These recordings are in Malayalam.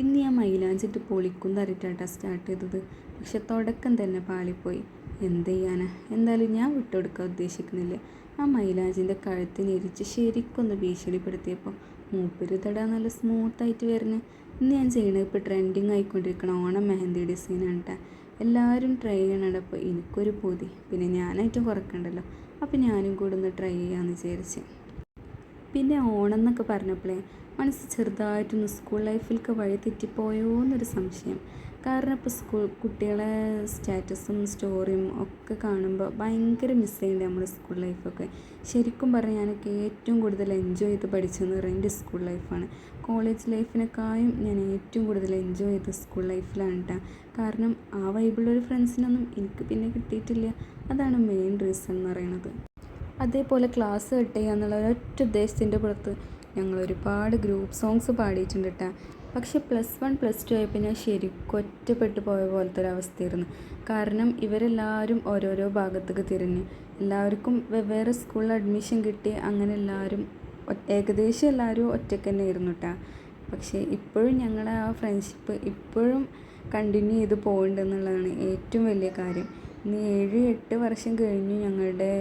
ഇന്ന് ഞാൻ മൈലാഞ്ചിട്ട് പൊളിക്കും തറിയിട്ടാണ് സ്റ്റാർട്ട് ചെയ്തത്. പക്ഷെ തുടക്കം തന്നെ പാളിപ്പോയി. എന്ത് ചെയ്യാനാ? എന്തായാലും ഞാൻ വിട്ടുകൊടുക്കാൻ ഉദ്ദേശിക്കുന്നില്ല. ആ മൈലാഞ്ചിൻ്റെ കഴുത്തിനിരിച്ച് ശരിക്കൊന്ന് ഭീഷണിപ്പെടുത്തിയപ്പോൾ മൂപ്പര് തടാ നല്ല സ്മൂത്തായിട്ട് വരുന്നത്. ഇന്ന് ഞാൻ ചെയ്യണത് ഇപ്പോൾ ട്രെൻഡിങ് ആയിക്കൊണ്ടിരിക്കണം ഓണം മെഹന്തി ഡിസൈനാണ് കേട്ടോ. എല്ലാവരും ട്രൈ ചെയ്യണപ്പോൾ എനിക്കൊരു പൂതി, പിന്നെ ഞാനായിട്ട് കുറക്കണ്ടല്ലോ. അപ്പോൾ ഞാനും കൂടെ ഒന്ന് ട്രൈ ചെയ്യാമെന്ന് വിചാരിച്ച്. പിന്നെ ഓണം എന്നൊക്കെ പറഞ്ഞപ്പോഴേ മനസ്സ് ചെറുതായിട്ടൊന്ന് സ്കൂൾ ലൈഫിലേക്ക് വഴി തെറ്റിപ്പോയോ എന്നൊരു സംശയം. കാരണം ഇപ്പോൾ കുട്ടികളെ സ്റ്റാറ്റസും സ്റ്റോറിയും ഒക്കെ കാണുമ്പോൾ ഭയങ്കര മിസ് ചെയ്യുന്നുണ്ട് നമ്മുടെ സ്കൂൾ ലൈഫൊക്കെ. ശരിക്കും പറഞ്ഞാൽ ഞാനൊക്കെ ഏറ്റവും കൂടുതൽ എൻജോയ് ചെയ്ത് പഠിച്ചതെന്ന് പറയുന്നത് എൻ്റെ സ്കൂൾ ലൈഫാണ്. കോളേജ് ലൈഫിനേക്കാളും ഞാൻ ഏറ്റവും കൂടുതൽ എൻജോയ് ചെയ്ത് സ്കൂൾ ലൈഫിലാണ് കേട്ടോ. കാരണം ആ വൈബിളുള്ളൊരു ഫ്രണ്ട്സിനൊന്നും എനിക്ക് പിന്നെ കിട്ടിയിട്ടില്ല. അതാണ് മെയിൻ റീസൺ എന്ന് പറയുന്നത്. അതേപോലെ ക്ലാസ് കട്ട് ചെയ്യുക എന്നുള്ള ഒരൊറ്റ ഉദ്ദേശത്തിൻ്റെ പുറത്ത് ഞങ്ങൾ ഒരുപാട് ഗ്രൂപ്പ് സോങ്സ് പാടിയിട്ടുണ്ട് കേട്ടോ. പക്ഷേ +1 +2 ആയപ്പോൾ ഞാൻ ശരിക്കും ഒറ്റപ്പെട്ടു പോയ പോലത്തെ ഒരു അവസ്ഥയായിരുന്നു. കാരണം ഇവരെല്ലാവരും ഓരോരോ ഭാഗത്തേക്ക് തിരിഞ്ഞ് എല്ലാവർക്കും വെവ്വേറെ സ്കൂളിൽ അഡ്മിഷൻ കിട്ടി. അങ്ങനെ എല്ലാവരും ഏകദേശം എല്ലാവരും ഒറ്റയ്ക്ക് തന്നെ ആയിരുന്നു കേട്ടോ. പക്ഷേ ഇപ്പോഴും ഞങ്ങളുടെ ആ ഫ്രണ്ട്ഷിപ്പ് ഇപ്പോഴും കണ്ടിന്യൂ ചെയ്ത് പോകുന്നുണ്ടെന്നുള്ളതാണ് ഏറ്റവും വലിയ കാര്യം. ഇനി 7-8 വർഷം കഴിഞ്ഞു ഞങ്ങളുടെ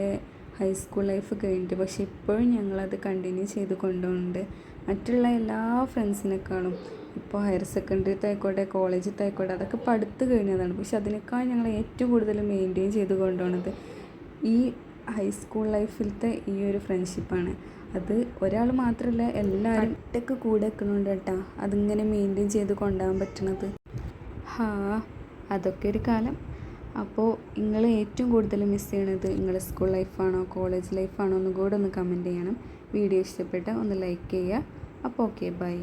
ഹൈസ്കൂൾ ലൈഫ് കഴിഞ്ഞിട്ട്. പക്ഷേ ഇപ്പോഴും ഞങ്ങളത് കണ്ടിന്യൂ ചെയ്ത് കൊണ്ടുപോകുന്നുണ്ട്. മറ്റുള്ള എല്ലാ ഫ്രണ്ട്സിനേക്കാളും ഇപ്പോൾ ഹയർ സെക്കൻഡറിത്തെ ആയിക്കോട്ടെ കോളേജിലത്തെ ആയിക്കോട്ടെ അതൊക്കെ പഠിത്ത് കഴിഞ്ഞതാണ്. പക്ഷെ അതിനേക്കാൾ ഞങ്ങൾ ഏറ്റവും കൂടുതൽ മെയിൻറ്റെയിൻ ചെയ്ത് കൊണ്ടുപോകുന്നത് ഈ ഹൈസ്കൂൾ ലൈഫിലത്തെ ഈ ഒരു ഫ്രണ്ട്ഷിപ്പാണ്. അത് ഒരാൾ മാത്രമല്ല, എല്ലാവരും ഒറ്റയ്ക്ക് കൂടെ നിൽക്കുന്നുണ്ട് കേട്ടോ അതിങ്ങനെ മെയിൻറ്റെയിൻ ചെയ്ത് കൊണ്ടുപോകാൻ പറ്റണത്. അതൊക്കെ ഒരു കാലം. അപ്പോൾ നിങ്ങൾ ഏറ്റവും കൂടുതൽ മിസ് ചെയ്യണത് നിങ്ങളുടെ സ്കൂൾ ലൈഫാണോ കോളേജ് ലൈഫാണോ എന്നും കൂടെ ഒന്ന് കമൻറ്റ് ചെയ്യണം. വീഡിയോ ഇഷ്ടപ്പെട്ടാൽ ഒന്ന് ലൈക്ക് ചെയ്യുക. അപ്പോൾ ഓക്കെ, ബൈ.